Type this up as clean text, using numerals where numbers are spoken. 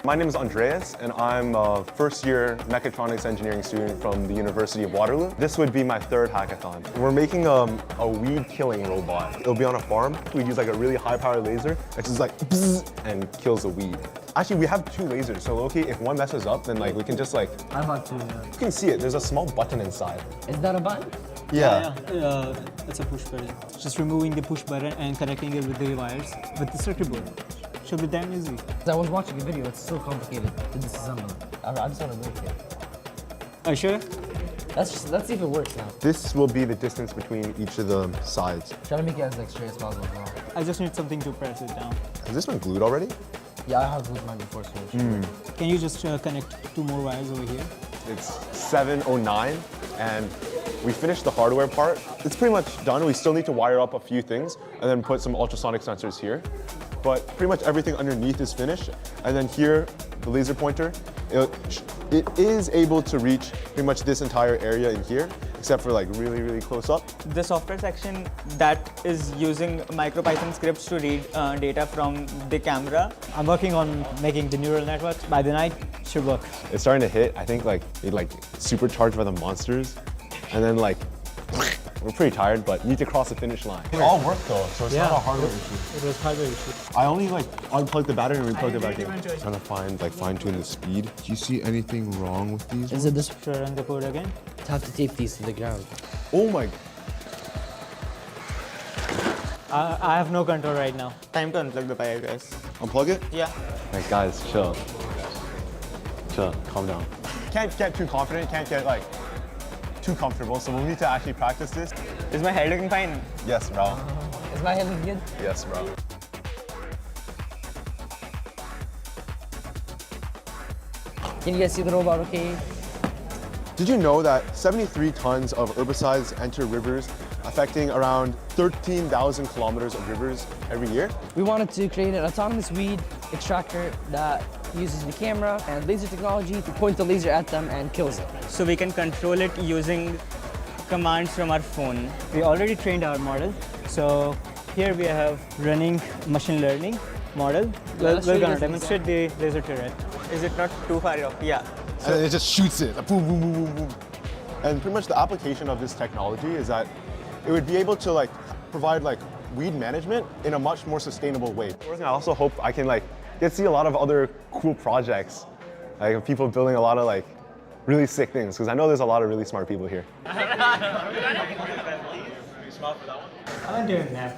My name is Andreas, and I'm a first-year mechatronics engineering student from the University of Waterloo. This would be my third hackathon. We're making a weed-killing robot. It'll be on a farm. We use like a really high-powered laser that just like bzz, and kills the weed. Actually, we have two lasers, so low-key, if one messes up, then like we can just like... I'm about to... You can see it. There's a small button inside. Is that a button? Yeah. It's a push button. Just removing the push button and connecting it with the wires with the circuit board. Should be damn easy. I was watching a video, it's so complicated to disassemble. I just want to break it. Are you sure? Let's see if it works now. This will be the distance between each of the sides. Try to make it as like straight as possible as well. I just need something to press it down. Has this been glued already? Yeah, I have glued mine before, so it should work. Can you just connect two more wires over here? It's 7:09, and we finished the hardware part. It's pretty much done. We still need to wire up a few things and then put some ultrasonic sensors here. But pretty much everything underneath is finished. And then here, the laser pointer, it is able to reach pretty much this entire area in here, except for like really, really close up. The software section that is using MicroPython scripts to read data from the camera. I'm working on making the neural networks. By the night, should work. It's starting to hit. I think like it supercharged by the monsters. And then like, we're pretty tired, but need to cross the finish line. It all worked though, so it's not a hardware issue. It was hardware issue. I only like unplugged the battery and replugged it back in. Trying to find fine-tune the speed. Do you see anything wrong with these? Is it this? Should I run the code again? I have to tape these to the ground. Oh my. I have no control right now. Time to unplug the pi, I guess. Unplug it? Yeah. Like guys, chill. Chill, calm down. Can't get too confident, can't get like too comfortable, so we'll need to actually practice this. Is my head looking fine? Yes, bro. Is my head looking good? Yes, bro. Can you guys see the robot okay? Did you know that 73 tons of herbicides enter rivers, affecting around 13,000 kilometers of rivers every year? We wanted to create an autonomous weed extractor that uses the camera and laser technology to point the laser at them and kills it. So we can control it using commands from our phone. We already trained our model. So here we have running machine learning model. We're going to demonstrate the laser turret. Is it not too far off? Yeah. And then it just shoots it, like, boom, boom, boom, boom, boom. And pretty much the application of this technology is that it would be able to like provide like weed management in a much more sustainable way. I also hope I can like get to see a lot of other cool projects, like people building a lot of like really sick things, because I know there's a lot of really smart people here. I'm doing that.